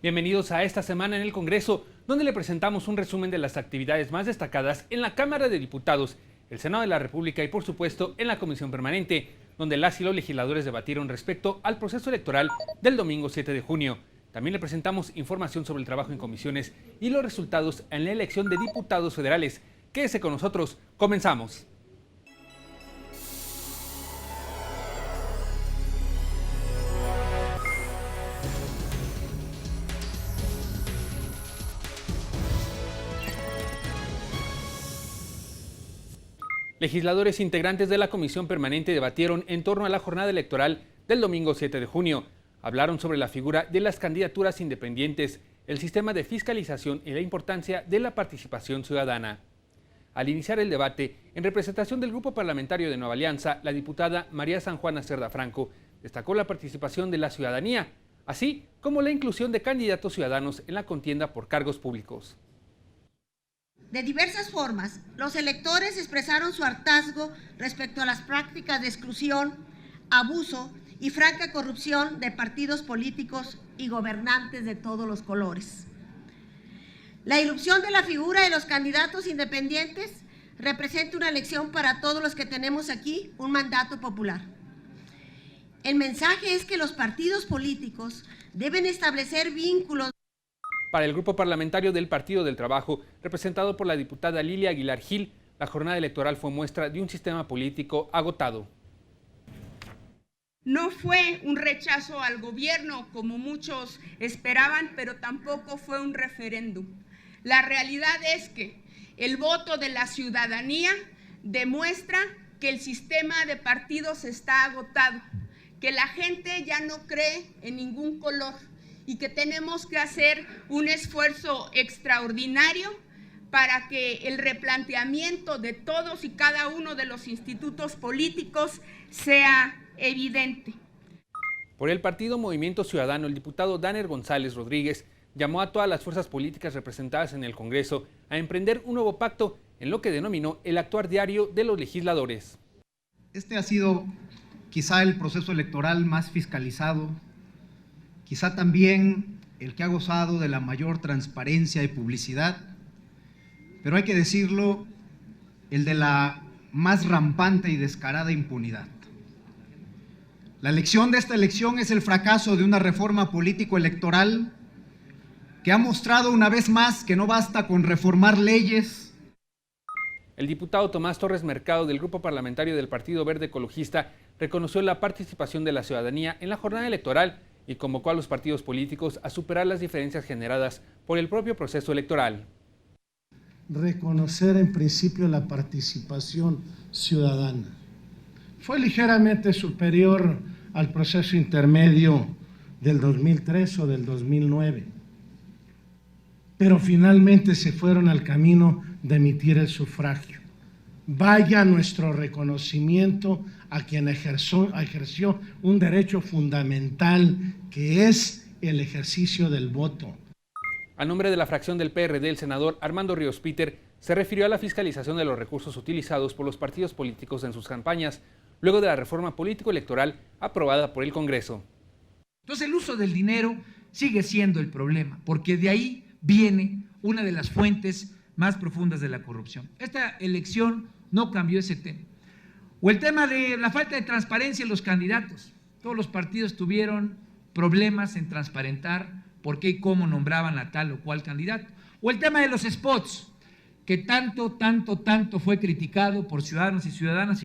Bienvenidos a esta semana en el Congreso, donde le presentamos un resumen de las actividades más destacadas en la Cámara de Diputados, el Senado de la República y, por supuesto, en la Comisión Permanente, donde las y los legisladores debatieron respecto al proceso electoral del domingo 7 de junio. También le presentamos información sobre el trabajo en comisiones y los resultados en la elección de diputados federales. Quédese con nosotros, comenzamos. Legisladores integrantes de la Comisión Permanente debatieron en torno a la jornada electoral del domingo 7 de junio. Hablaron sobre la figura de las candidaturas independientes, el sistema de fiscalización y la importancia de la participación ciudadana. Al iniciar el debate, en representación del Grupo Parlamentario de Nueva Alianza, la diputada María San Juana Cerda Franco destacó la participación de la ciudadanía, así como la inclusión de candidatos ciudadanos en la contienda por cargos públicos. De diversas formas, los electores expresaron su hartazgo respecto a las prácticas de exclusión, abuso y franca corrupción de partidos políticos y gobernantes de todos los colores. La irrupción de la figura de los candidatos independientes representa una lección para todos los que tenemos aquí un mandato popular. El mensaje es que los partidos políticos deben establecer vínculos. Para el Grupo Parlamentario del Partido del Trabajo, representado por la diputada Lilia Aguilar Gil, la jornada electoral fue muestra de un sistema político agotado. No fue un rechazo al gobierno como muchos esperaban, pero tampoco fue un referéndum. La realidad es que el voto de la ciudadanía demuestra que el sistema de partidos está agotado, que la gente ya no cree en ningún color y que tenemos que hacer un esfuerzo extraordinario para que el replanteamiento de todos y cada uno de los institutos políticos sea evidente. Por el partido Movimiento Ciudadano, el diputado Danner González Rodríguez llamó a todas las fuerzas políticas representadas en el Congreso a emprender un nuevo pacto en lo que denominó el actuar diario de los legisladores. Este ha sido quizá el proceso electoral más fiscalizado, quizá también el que ha gozado de la mayor transparencia y publicidad, pero hay que decirlo, el de la más rampante y descarada impunidad. La lección de esta elección es el fracaso de una reforma político-electoral que ha mostrado una vez más que no basta con reformar leyes. El diputado Tomás Torres Mercado del Grupo Parlamentario del Partido Verde Ecologista reconoció la participación de la ciudadanía en la jornada electoral y convocó a los partidos políticos a superar las diferencias generadas por el propio proceso electoral. Reconocer en principio la participación ciudadana. Fue ligeramente superior al proceso intermedio del 2003 o del 2009, pero finalmente se fueron al camino de emitir el sufragio. Vaya nuestro reconocimiento a quien ejerció un derecho fundamental que es el ejercicio del voto. A nombre de la fracción del PRD, el senador Armando Ríos Peter se refirió a la fiscalización de los recursos utilizados por los partidos políticos en sus campañas, luego de la reforma político-electoral aprobada por el Congreso. Entonces el uso del dinero sigue siendo el problema, porque de ahí viene una de las fuentes más profundas de la corrupción. Esta elección no cambió ese tema. O el tema de la falta de transparencia en los candidatos. Todos los partidos tuvieron problemas en transparentar por qué y cómo nombraban a tal o cual candidato. O el tema de los spots, que tanto fue criticado por ciudadanos y ciudadanas.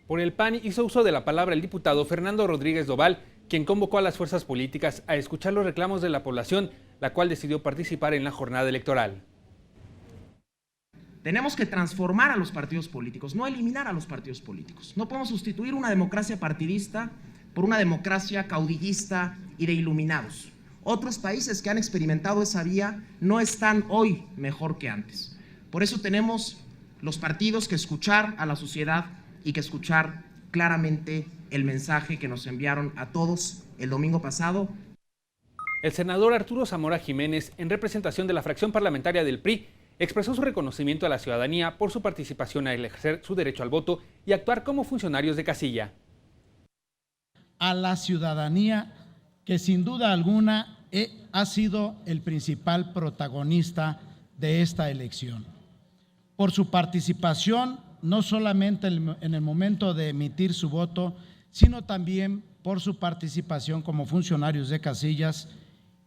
Por el PAN hizo uso de la palabra el diputado Fernando Rodríguez Doval, quien convocó a las fuerzas políticas a escuchar los reclamos de la población, la cual decidió participar en la jornada electoral. Tenemos que transformar a los partidos políticos, no eliminar a los partidos políticos. No podemos sustituir una democracia partidista por una democracia caudillista y de iluminados. Otros países que han experimentado esa vía no están hoy mejor que antes. Por eso tenemos los partidos que escuchar a la sociedad y que escuchar claramente el mensaje que nos enviaron a todos el domingo pasado. El senador Arturo Zamora Jiménez, en representación de la fracción parlamentaria del PRI, expresó su reconocimiento a la ciudadanía por su participación al ejercer su derecho al voto y actuar como funcionarios de casilla. A la ciudadanía que sin duda alguna ha sido el principal protagonista de esta elección. Por su participación, no solamente en el momento de emitir su voto, sino también por su participación como funcionarios de casillas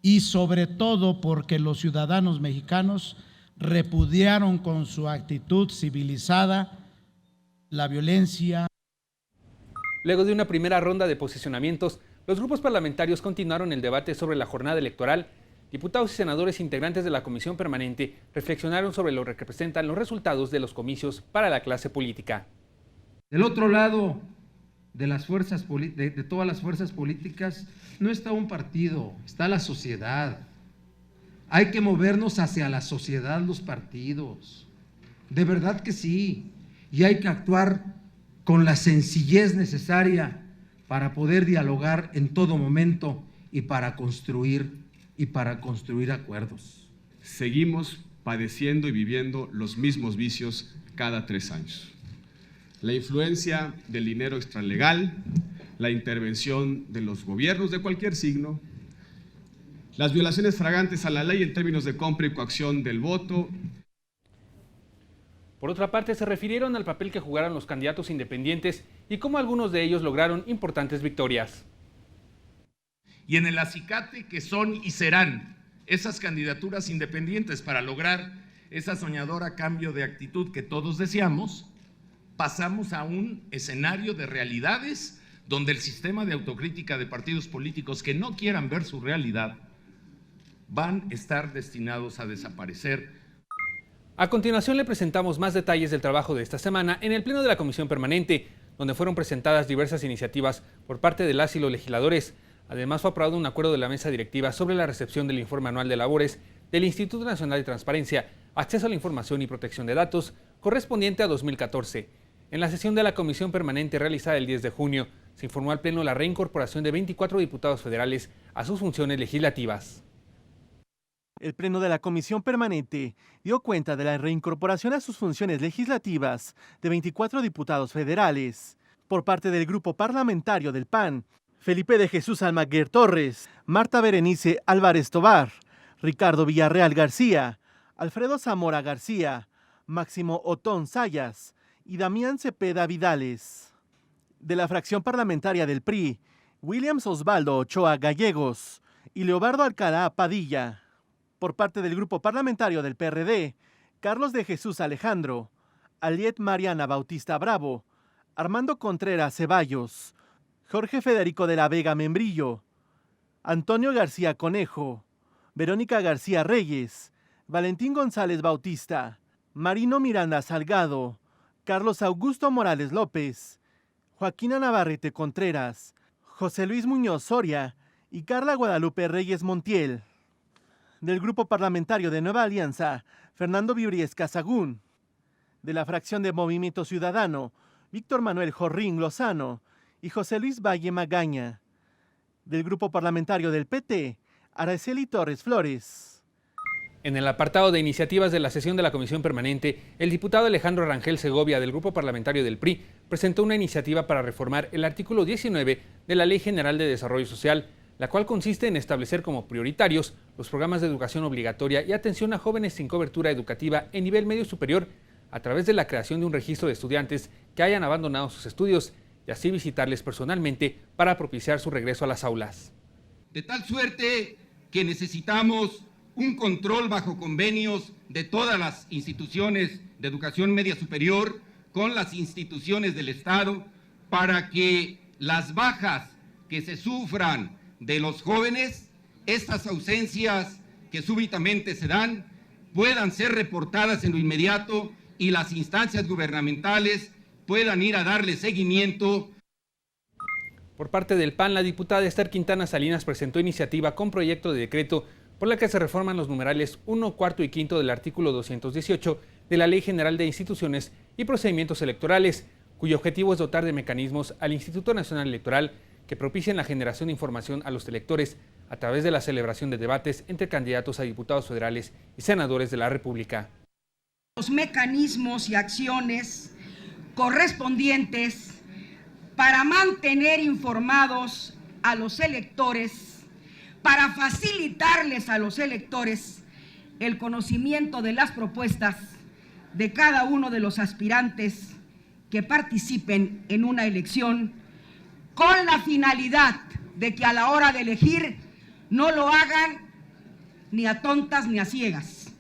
y sobre todo porque los ciudadanos mexicanos repudiaron con su actitud civilizada la violencia. Luego de una primera ronda de posicionamientos, los grupos parlamentarios continuaron el debate sobre la jornada electoral. Diputados y senadores integrantes de la Comisión Permanente reflexionaron sobre lo que representan los resultados de los comicios para la clase política. Del otro lado de las fuerzas de todas las fuerzas políticas no está un partido, está la sociedad. Hay que movernos hacia la sociedad, los partidos. De verdad que sí. Y hay que actuar con la sencillez necesaria para poder dialogar en todo momento y para construir acuerdos. Seguimos padeciendo y viviendo los mismos vicios cada 3 años. La influencia del dinero extralegal, la intervención de los gobiernos de cualquier signo, las violaciones flagrantes a la ley en términos de compra y coacción del voto. Por otra parte, se refirieron al papel que jugaron los candidatos independientes y cómo algunos de ellos lograron importantes victorias. Y en el acicate que son y serán esas candidaturas independientes para lograr esa soñadora cambio de actitud que todos deseamos, pasamos a un escenario de realidades donde el sistema de autocrítica de partidos políticos que no quieran ver su realidad van a estar destinados a desaparecer. A continuación le presentamos más detalles del trabajo de esta semana en el Pleno de la Comisión Permanente, donde fueron presentadas diversas iniciativas por parte de las y los legisladores. Además, fue aprobado un acuerdo de la mesa directiva sobre la recepción del informe anual de labores del Instituto Nacional de Transparencia, Acceso a la Información y Protección de Datos, correspondiente a 2014. En la sesión de la Comisión Permanente realizada el 10 de junio, se informó al Pleno la reincorporación de 24 diputados federales a sus funciones legislativas. El Pleno de la Comisión Permanente dio cuenta de la reincorporación a sus funciones legislativas de 24 diputados federales. Por parte del Grupo Parlamentario del PAN, Felipe de Jesús Almaguer Torres, Marta Berenice Álvarez Tobar, Ricardo Villarreal García, Alfredo Zamora García, Máximo Otón Sayas y Damián Cepeda Vidales. De la fracción parlamentaria del PRI, Williams Osvaldo Ochoa Gallegos y Leobardo Alcalá Padilla. Por parte del Grupo Parlamentario del PRD, Carlos de Jesús Alejandro, Aliet Mariana Bautista Bravo, Armando Contreras Ceballos, Jorge Federico de la Vega Membrillo, Antonio García Conejo, Verónica García Reyes, Valentín González Bautista, Marino Miranda Salgado, Carlos Augusto Morales López, Joaquina Navarrete Contreras, José Luis Muñoz Soria y Carla Guadalupe Reyes Montiel. Del Grupo Parlamentario de Nueva Alianza, Fernando Vibriesca Sagún. De la fracción de Movimiento Ciudadano, Víctor Manuel Jorrín Lozano y José Luis Valle Magaña. Del Grupo Parlamentario del PT, Araceli Torres Flores. En el apartado de iniciativas de la sesión de la Comisión Permanente, el diputado Alejandro Rangel Segovia del Grupo Parlamentario del PRI presentó una iniciativa para reformar el artículo 19 de la Ley General de Desarrollo Social, la cual consiste en establecer como prioritarios los programas de educación obligatoria y atención a jóvenes sin cobertura educativa en nivel medio superior a través de la creación de un registro de estudiantes que hayan abandonado sus estudios y así visitarles personalmente para propiciar su regreso a las aulas. De tal suerte que necesitamos un control bajo convenios de todas las instituciones de educación media superior con las instituciones del Estado para que las bajas que se sufran de los jóvenes, estas ausencias que súbitamente se dan, puedan ser reportadas en lo inmediato y las instancias gubernamentales puedan ir a darle seguimiento. Por parte del PAN, la diputada Esther Quintana Salinas presentó iniciativa con proyecto de decreto por la que se reforman los numerales 1, 4 y 5 del artículo 218 de la Ley General de Instituciones y Procedimientos Electorales, cuyo objetivo es dotar de mecanismos al Instituto Nacional Electoral que propicien la generación de información a los electores a través de la celebración de debates entre candidatos a diputados federales y senadores de la República. Los mecanismos y acciones correspondientes para mantener informados a los electores para facilitarles a los electores el conocimiento de las propuestas de cada uno de los aspirantes que participen en una elección, con la finalidad de que a la hora de elegir no lo hagan ni a tontas ni a ciegas.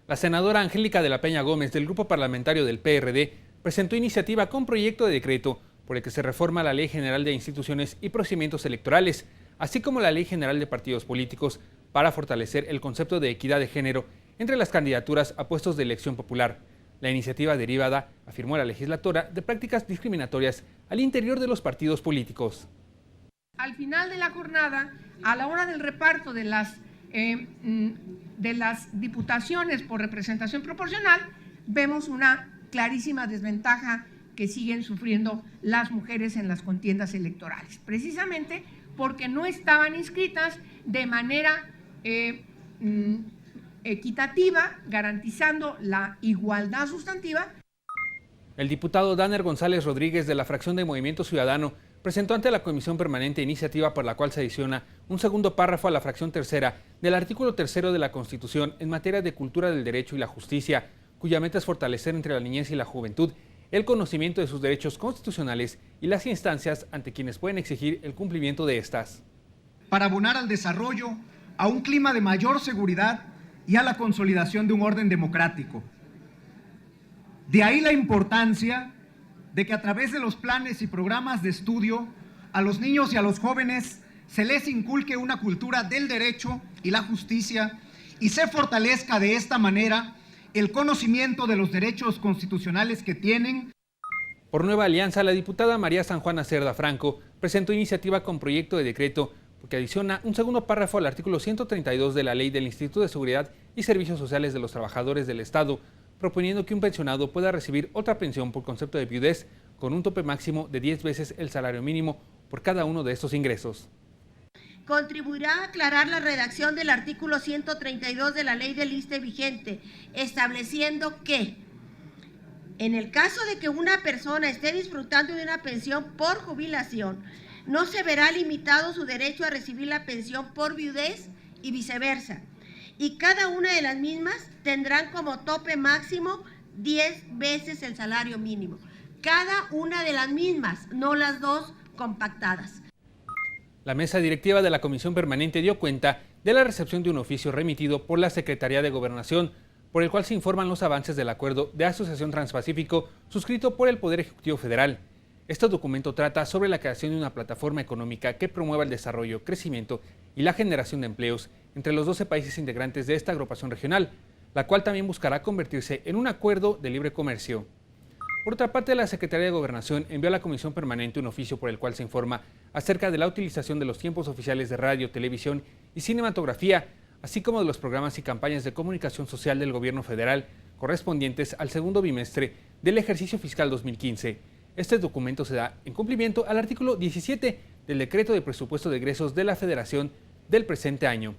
La senadora Angélica de la Peña Gómez, del grupo parlamentario del PRD, presentó iniciativa con proyecto de decreto por el que se reforma la Ley General de Instituciones y Procedimientos Electorales, así como la Ley General de Partidos Políticos, para fortalecer el concepto de equidad de género entre las candidaturas a puestos de elección popular. La iniciativa derivada, afirmó la legisladora, de prácticas discriminatorias al interior de los partidos políticos. Al final de la jornada, a la hora del reparto de las diputaciones por representación proporcional, vemos una clarísima desventaja que siguen sufriendo las mujeres en las contiendas electorales, precisamente porque no estaban inscritas de manera equitativa, garantizando la igualdad sustantiva. El diputado Danner González Rodríguez, de la fracción de Movimiento Ciudadano, presentó ante la Comisión Permanente iniciativa por la cual se adiciona un segundo párrafo a la fracción tercera del artículo 3 de la Constitución en materia de cultura del derecho y la justicia, cuya meta es fortalecer entre la niñez y la juventud el conocimiento de sus derechos constitucionales y las instancias ante quienes pueden exigir el cumplimiento de estas. Para abonar al desarrollo, a un clima de mayor seguridad y a la consolidación de un orden democrático. De ahí la importancia de que a través de los planes y programas de estudio a los niños y a los jóvenes se les inculque una cultura del derecho y la justicia y se fortalezca de esta manera el conocimiento de los derechos constitucionales que tienen. Por Nueva Alianza, la diputada María San Juana Cerda Franco presentó iniciativa con proyecto de decreto que adiciona un segundo párrafo al artículo 132 de la Ley del Instituto de Seguridad y Servicios Sociales de los Trabajadores del Estado, proponiendo que un pensionado pueda recibir otra pensión por concepto de viudez con un tope máximo de 10 veces el salario mínimo por cada uno de estos ingresos. Contribuirá a aclarar la redacción del artículo 132 de la Ley del ISSSTE vigente, estableciendo que en el caso de que una persona esté disfrutando de una pensión por jubilación, no se verá limitado su derecho a recibir la pensión por viudez y viceversa. Y cada una de las mismas tendrán como tope máximo 10 veces el salario mínimo. Cada una de las mismas, no las dos compactadas. La mesa directiva de la Comisión Permanente dio cuenta de la recepción de un oficio remitido por la Secretaría de Gobernación, por el cual se informan los avances del acuerdo de asociación Transpacífico suscrito por el Poder Ejecutivo Federal. Este documento trata sobre la creación de una plataforma económica que promueva el desarrollo, crecimiento y la generación de empleos entre los 12 países integrantes de esta agrupación regional, la cual también buscará convertirse en un acuerdo de libre comercio. Por otra parte, la Secretaría de Gobernación envió a la Comisión Permanente un oficio por el cual se informa acerca de la utilización de los tiempos oficiales de radio, televisión y cinematografía, así como de los programas y campañas de comunicación social del Gobierno federal correspondientes al segundo bimestre del ejercicio fiscal 2015. Este documento se da en cumplimiento al artículo 17 del Decreto de Presupuesto de Egresos de la Federación del presente año.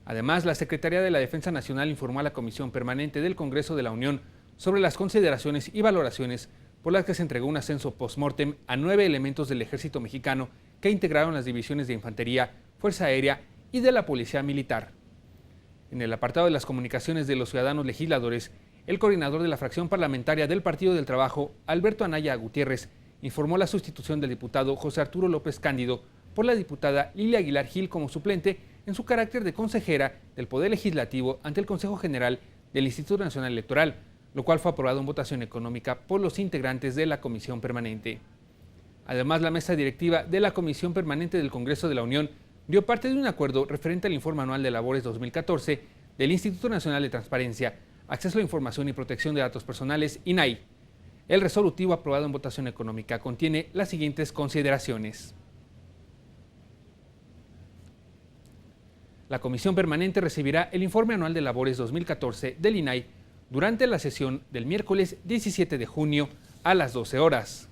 Además, la Secretaría de la Defensa Nacional informó a la Comisión Permanente del Congreso de la Unión sobre las consideraciones y valoraciones por las que se entregó un ascenso post-mortem a 9 elementos del Ejército Mexicano que integraron las divisiones de Infantería, Fuerza Aérea y de la Policía Militar. En el apartado de las comunicaciones de los ciudadanos legisladores, el coordinador de la fracción parlamentaria del Partido del Trabajo, Alberto Anaya Gutiérrez, informó la sustitución del diputado José Arturo López Cándido por la diputada Lilia Aguilar Gil como suplente en su carácter de consejera del Poder Legislativo ante el Consejo General del Instituto Nacional Electoral, lo cual fue aprobado en votación económica por los integrantes de la Comisión Permanente. Además, la mesa directiva de la Comisión Permanente del Congreso de la Unión dio parte de un acuerdo referente al Informe Anual de Labores 2014 del Instituto Nacional de Transparencia, Acceso a la Información y Protección de Datos Personales, INAI. El resolutivo aprobado en votación económica contiene las siguientes consideraciones. La Comisión Permanente recibirá el Informe Anual de Labores 2014 del INAI durante la sesión del miércoles 17 de junio a las 12 horas.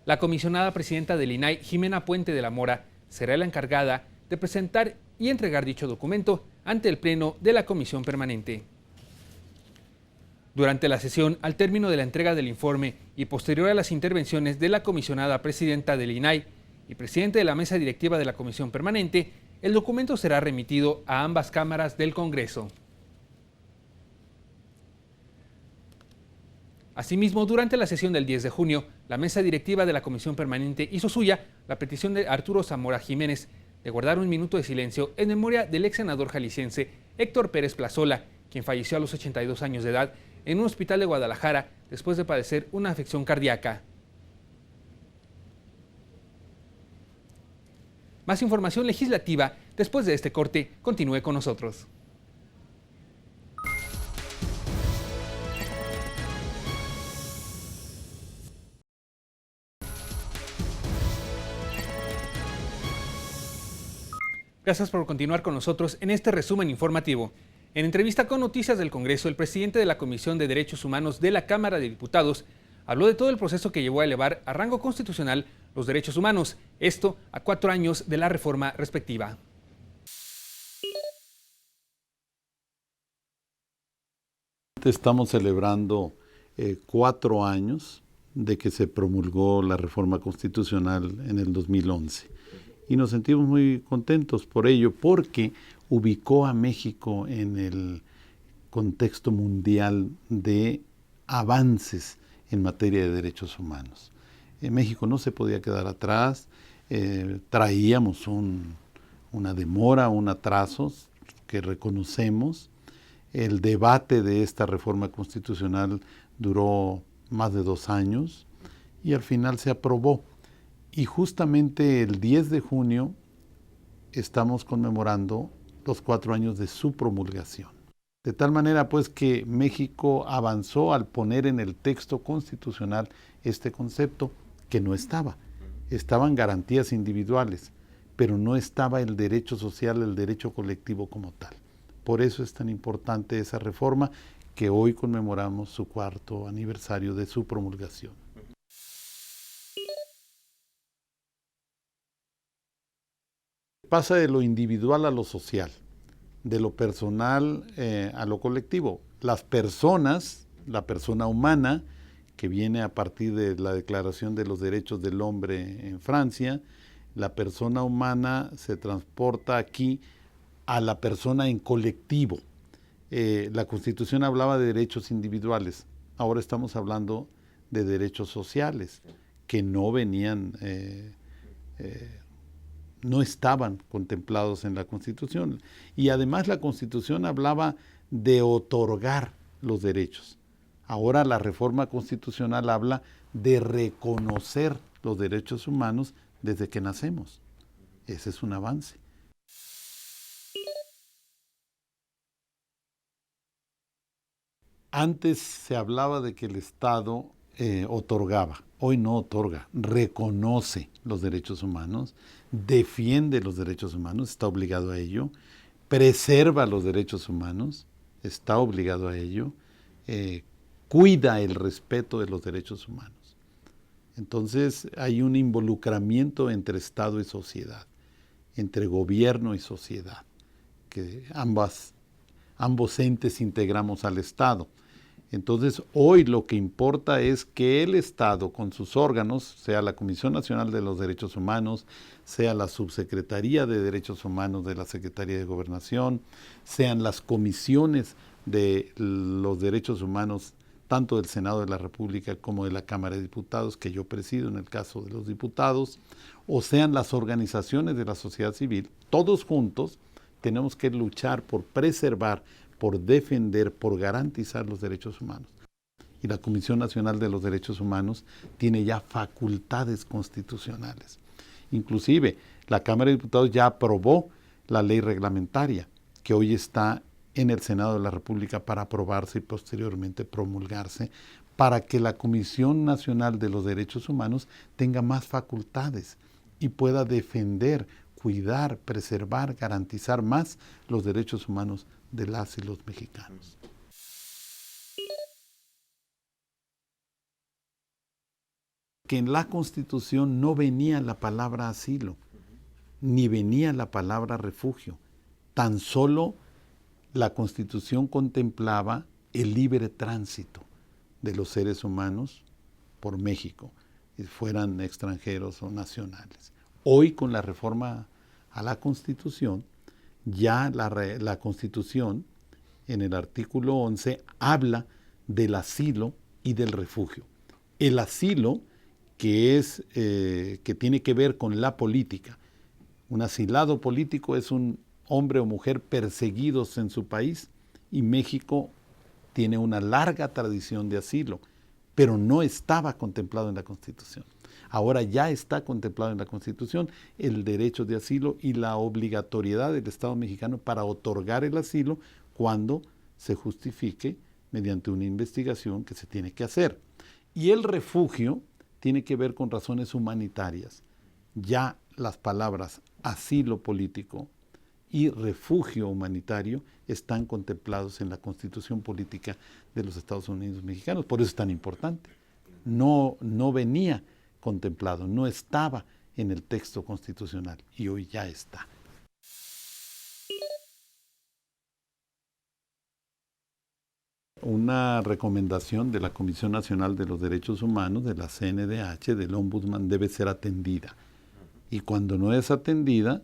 La comisionada presidenta del INAI, Jimena Puente de la Mora, será la encargada de presentar y entregar dicho documento ante el Pleno de la Comisión Permanente. Durante la sesión, al término de la entrega del informe y posterior a las intervenciones de la comisionada presidenta del INAI, y presidente de la mesa directiva de la Comisión Permanente, el documento será remitido a ambas cámaras del Congreso. Asimismo, durante la sesión del 10 de junio, la mesa directiva de la Comisión Permanente hizo suya la petición de Arturo Zamora Jiménez de guardar un minuto de silencio en memoria del ex senador jalisciense Héctor Pérez Plazola, quien falleció a los 82 años de edad en un hospital de Guadalajara después de padecer una afección cardíaca. Más información legislativa después de este corte. Continúe con nosotros. Gracias por continuar con nosotros en este resumen informativo. En entrevista con Noticias del Congreso, el presidente de la Comisión de Derechos Humanos de la Cámara de Diputados habló de todo el proceso que llevó a elevar a rango constitucional los derechos humanos, esto a 4 años de la reforma respectiva. Estamos celebrando 4 años de que se promulgó la reforma constitucional en el 2011. Y nos sentimos muy contentos por ello, porque ubicó a México en el contexto mundial de avances en materia de derechos humanos. En México no se podía quedar atrás, traíamos una demora, un atraso que reconocemos. El debate de esta reforma constitucional duró más de 2 años y al final se aprobó. Y justamente el 10 de junio estamos conmemorando los 4 años de su promulgación. De tal manera pues que México avanzó al poner en el texto constitucional este concepto que no estaba. Estaban garantías individuales, pero no estaba el derecho social, el derecho colectivo como tal. Por eso es tan importante esa reforma que hoy conmemoramos su 4º aniversario de su promulgación. Pasa de lo individual a lo social, de lo personal a lo colectivo. Las personas, la persona humana, que viene a partir de la Declaración de los Derechos del Hombre en Francia, la persona humana se transporta aquí a la persona en colectivo. La Constitución hablaba de derechos individuales, ahora estamos hablando de derechos sociales, que no venían no estaban contemplados en la Constitución. Y además la Constitución hablaba de otorgar los derechos. Ahora la reforma constitucional habla de reconocer los derechos humanos desde que nacemos. Ese es un avance. Antes se hablaba de que el Estado otorgaba, hoy no otorga, reconoce los derechos humanos, defiende los derechos humanos, está obligado a ello, preserva los derechos humanos, está obligado a ello, cuida el respeto de los derechos humanos. Entonces hay un involucramiento entre Estado y sociedad, entre gobierno y sociedad, que ambos entes integramos al Estado. Entonces, hoy lo que importa es que el Estado, con sus órganos, sea la Comisión Nacional de los Derechos Humanos, sea la Subsecretaría de Derechos Humanos de la Secretaría de Gobernación, sean las comisiones de los derechos humanos, tanto del Senado de la República como de la Cámara de Diputados, que yo presido en el caso de los diputados, o sean las organizaciones de la sociedad civil, todos juntos tenemos que luchar por preservar, por defender, por garantizar los derechos humanos. Y la Comisión Nacional de los Derechos Humanos tiene ya facultades constitucionales. Inclusive, la Cámara de Diputados ya aprobó la ley reglamentaria, que hoy está en el Senado de la República para aprobarse y posteriormente promulgarse, para que la Comisión Nacional de los Derechos Humanos tenga más facultades y pueda defender, cuidar, preservar, garantizar más los derechos humanos de las y los mexicanos. Que en la Constitución no venía la palabra asilo, ni venía la palabra refugio. Tan solo la Constitución contemplaba el libre tránsito de los seres humanos por México, fueran extranjeros o nacionales. Hoy con la reforma a la Constitución, ya la Constitución en el artículo 11 habla del asilo y del refugio. El asilo, que tiene que ver con la política. Un asilado político es un hombre o mujer perseguidos en su país, y México tiene una larga tradición de asilo, pero no estaba contemplado en la Constitución. Ahora ya está contemplado en la Constitución el derecho de asilo y la obligatoriedad del Estado mexicano para otorgar el asilo cuando se justifique mediante una investigación que se tiene que hacer. Y el refugio tiene que ver con razones humanitarias. Ya las palabras asilo político y refugio humanitario están contemplados en la Constitución Política de los Estados Unidos Mexicanos. Por eso es tan importante. No venía contemplado, no estaba en el texto constitucional y hoy ya está. Una recomendación de la Comisión Nacional de los Derechos Humanos, de la CNDH, del Ombudsman, debe ser atendida. Y cuando no es atendida,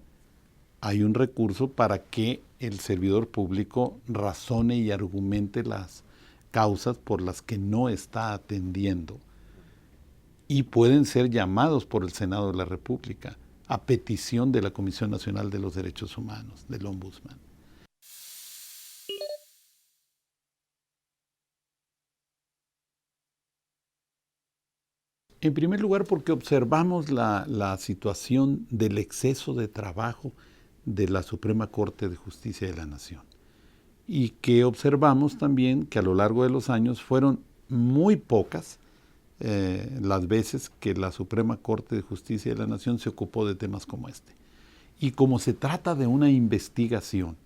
hay un recurso para que el servidor público razone y argumente las causas por las que no está atendiendo. Y pueden ser llamados por el Senado de la República a petición de la Comisión Nacional de los Derechos Humanos, del Ombudsman. En primer lugar, porque observamos la situación del exceso de trabajo de la Suprema Corte de Justicia de la Nación. Y que observamos también que a lo largo de los años fueron muy pocas las veces que la Suprema Corte de Justicia de la Nación se ocupó de temas como este. Y como se trata de una investigación,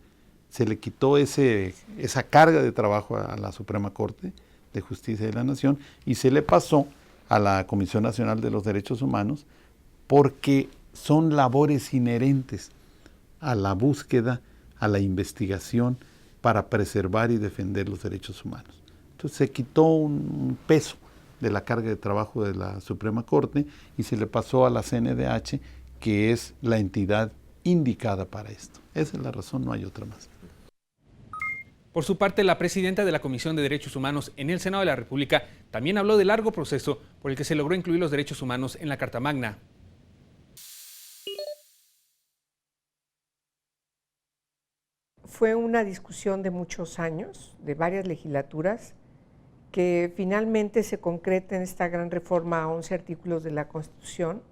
se le quitó esa carga de trabajo a la Suprema Corte de Justicia de la Nación y se le pasó a la Comisión Nacional de los Derechos Humanos, porque son labores inherentes a la búsqueda, a la investigación para preservar y defender los derechos humanos. Entonces se quitó un peso de la carga de trabajo de la Suprema Corte y se le pasó a la CNDH, que es la entidad indicada para esto. Esa es la razón, no hay otra más. Por su parte, la presidenta de la Comisión de Derechos Humanos en el Senado de la República también habló del largo proceso por el que se logró incluir los derechos humanos en la Carta Magna. Fue una discusión de muchos años, de varias legislaturas, que finalmente se concreta en esta gran reforma a 11 artículos de la Constitución,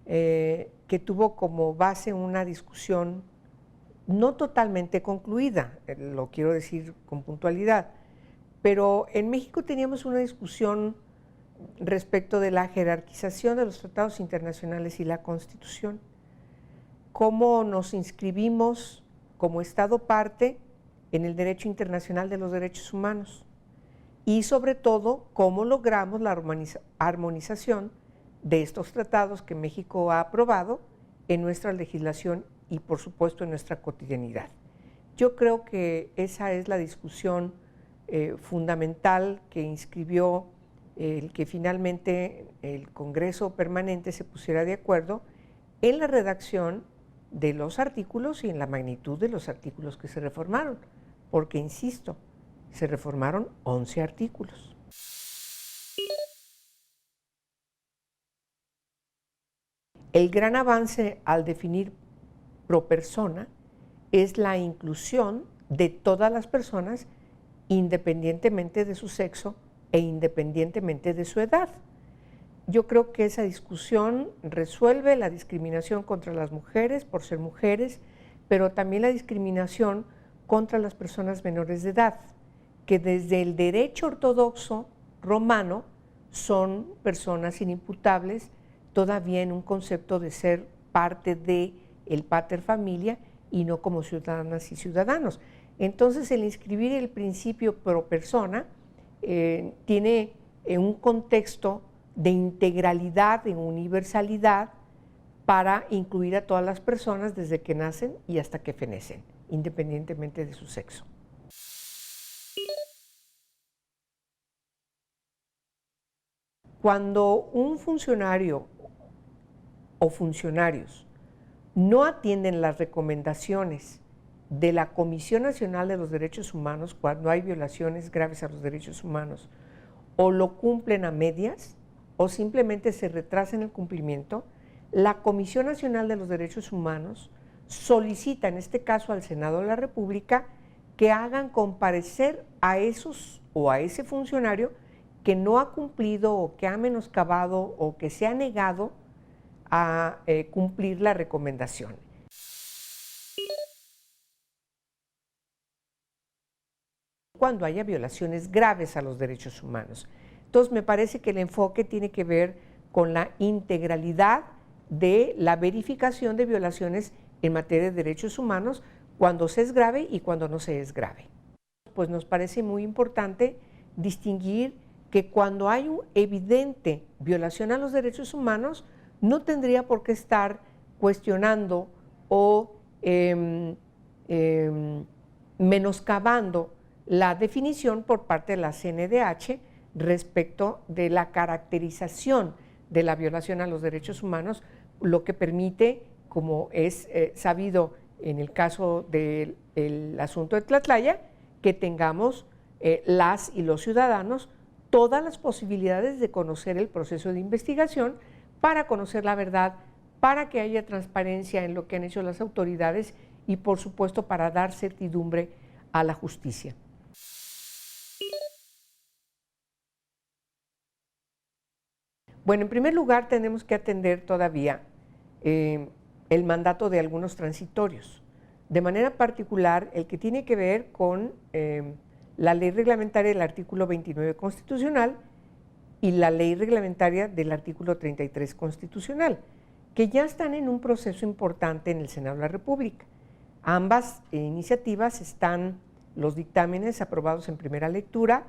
que tuvo como base una discusión no totalmente concluida, lo quiero decir con puntualidad, pero en México teníamos una discusión respecto de la jerarquización de los tratados internacionales y la Constitución, cómo nos inscribimos como Estado parte en el derecho internacional de los derechos humanos y sobre todo cómo logramos la armonización de estos tratados que México ha aprobado en nuestra legislación y por supuesto en nuestra cotidianidad. Yo creo que esa es la discusión fundamental que inscribió el que finalmente el Congreso Permanente se pusiera de acuerdo en la redacción de los artículos y en la magnitud de los artículos que se reformaron, porque insisto, se reformaron 11 artículos. El gran avance al definir pro persona es la inclusión de todas las personas independientemente de su sexo e independientemente de su edad. Yo creo que esa discusión resuelve la discriminación contra las mujeres por ser mujeres, pero también la discriminación contra las personas menores de edad, que desde el derecho ortodoxo romano son personas inimputables todavía en un concepto de ser parte del pater familia y no como ciudadanas y ciudadanos. Entonces, el inscribir el principio pro persona tiene un contexto de integralidad, de universalidad, para incluir a todas las personas desde que nacen y hasta que fenecen, independientemente de su sexo. Cuando un funcionario o funcionarios no atienden las recomendaciones de la Comisión Nacional de los Derechos Humanos cuando hay violaciones graves a los derechos humanos, o lo cumplen a medias o simplemente se retrasa en el cumplimiento, la Comisión Nacional de los Derechos Humanos solicita, en este caso al Senado de la República, que hagan comparecer a esos o a ese funcionario que no ha cumplido o que ha menoscabado o que se ha negado a cumplir la recomendación. Cuando haya violaciones graves a los derechos humanos. Entonces, me parece que el enfoque tiene que ver con la integralidad de la verificación de violaciones en materia de derechos humanos cuando se es grave y cuando no se es grave. Pues nos parece muy importante distinguir que cuando hay una evidente violación a los derechos humanos, no tendría por qué estar cuestionando o menoscabando la definición por parte de la CNDH respecto de la caracterización de la violación a los derechos humanos, lo que permite, como es sabido en el caso del asunto de Tlatlaya, que tengamos las y los ciudadanos todas las posibilidades de conocer el proceso de investigación para conocer la verdad, para que haya transparencia en lo que han hecho las autoridades y, por supuesto, para dar certidumbre a la justicia. Bueno, en primer lugar tenemos que atender todavía el mandato de algunos transitorios, de manera particular el que tiene que ver con la ley reglamentaria del artículo 29 constitucional y la ley reglamentaria del artículo 33 constitucional, que ya están en un proceso importante en el Senado de la República. Ambas iniciativas están los dictámenes aprobados en primera lectura.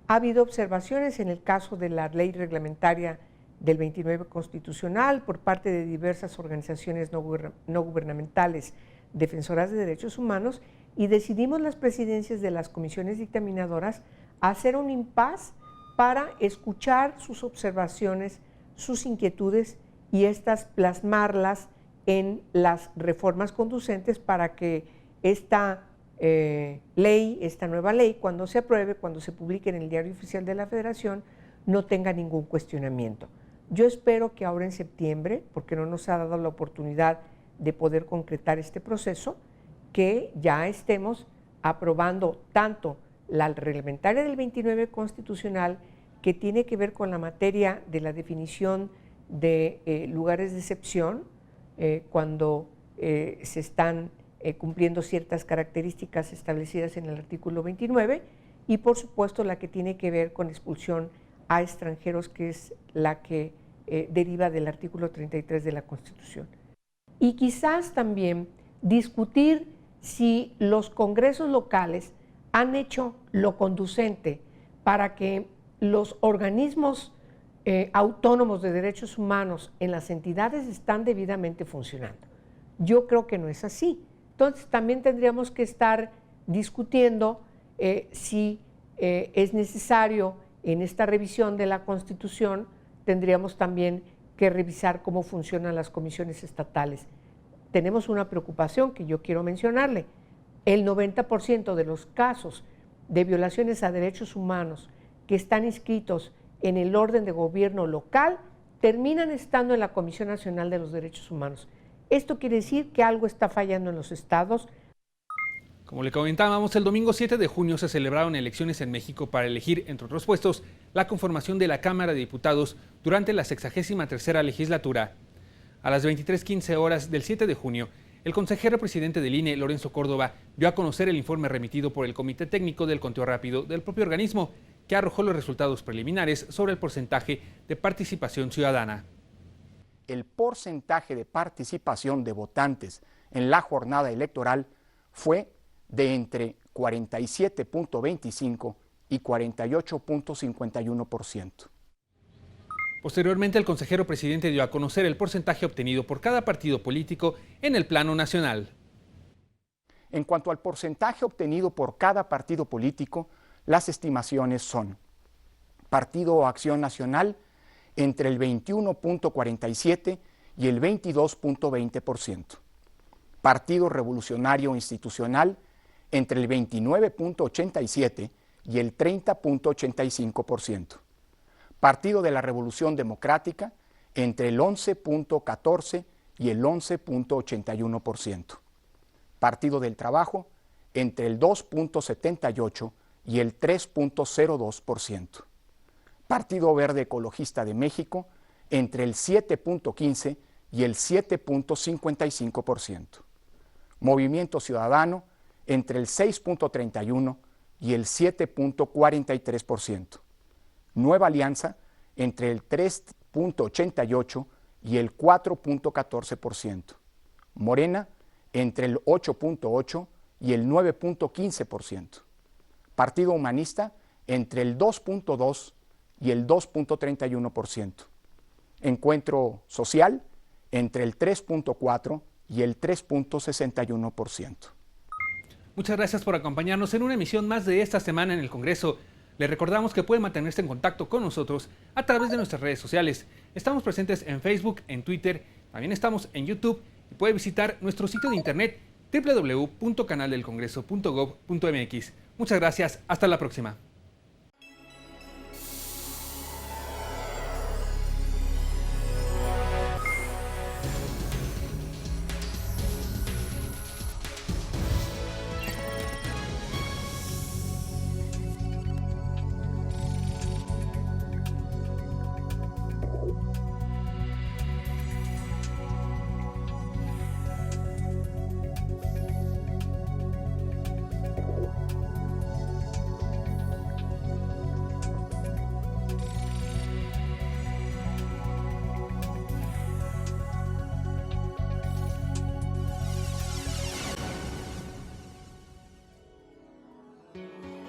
Ha habido observaciones en el caso de la ley reglamentaria del 29 constitucional por parte de diversas organizaciones no gubernamentales defensoras de derechos humanos, y decidimos las presidencias de las comisiones dictaminadoras hacer un impasse para escuchar sus observaciones, sus inquietudes y estas plasmarlas en las reformas conducentes para que esta ley, esta nueva ley, cuando se apruebe, cuando se publique en el Diario Oficial de la Federación, no tenga ningún cuestionamiento. Yo espero que ahora en septiembre, porque no nos ha dado la oportunidad de poder concretar este proceso, que ya estemos aprobando tanto la reglamentaria del 29 constitucional, que tiene que ver con la materia de la definición de lugares de excepción, cuando se están cumpliendo ciertas características establecidas en el artículo 29, y por supuesto la que tiene que ver con expulsión a extranjeros, que es la que deriva del artículo 33 de la Constitución. Y quizás también discutir si los congresos locales han hecho lo conducente para que los organismos autónomos de derechos humanos en las entidades están debidamente funcionando. Yo creo que no es así. Entonces también tendríamos que estar discutiendo si es necesario en esta revisión de la Constitución, tendríamos también que revisar cómo funcionan las comisiones estatales. Tenemos una preocupación que yo quiero mencionarle. El 90% de los casos de violaciones a derechos humanos que están inscritos en el orden de gobierno local terminan estando en la Comisión Nacional de los Derechos Humanos. Esto quiere decir que algo está fallando en los estados. Como le comentábamos, el domingo 7 de junio se celebraron elecciones en México para elegir, entre otros puestos, la conformación de la Cámara de Diputados durante la 63ª legislatura. A las 23:15 horas del 7 de junio, el consejero presidente del INE, Lorenzo Córdoba, dio a conocer el informe remitido por el Comité Técnico del Conteo Rápido del propio organismo, que arrojó los resultados preliminares sobre el porcentaje de participación ciudadana. El porcentaje de participación de votantes en la jornada electoral fue de entre 47.25 y 48.51%. Posteriormente, el consejero presidente dio a conocer el porcentaje obtenido por cada partido político en el plano nacional. En cuanto al porcentaje obtenido por cada partido político, las estimaciones son: Partido Acción Nacional entre el 21.47 y el 22.20%. Partido Revolucionario Institucional entre el 29.87% y el 30.85%. Partido de la Revolución Democrática entre el 11.14% y el 11.81%. Partido del Trabajo entre el 2.78% y el 3.02%. Partido Verde Ecologista de México entre el 7.15% y el 7.55%. Movimiento Ciudadano entre el 6.31% y el 7.43%. Nueva Alianza entre el 3.88% y el 4.14%. Morena entre el 8.8% y el 9.15%. Partido Humanista entre el 2.2% y el 2.31%. Encuentro Social entre el 3.4% y el 3.61%. Muchas gracias por acompañarnos en una emisión más de esta semana en el Congreso. Les recordamos que pueden mantenerse en contacto con nosotros a través de nuestras redes sociales. Estamos presentes en Facebook, en Twitter, también estamos en YouTube y puede visitar nuestro sitio de internet www.canaldelcongreso.gov.mx. Muchas gracias, hasta la próxima.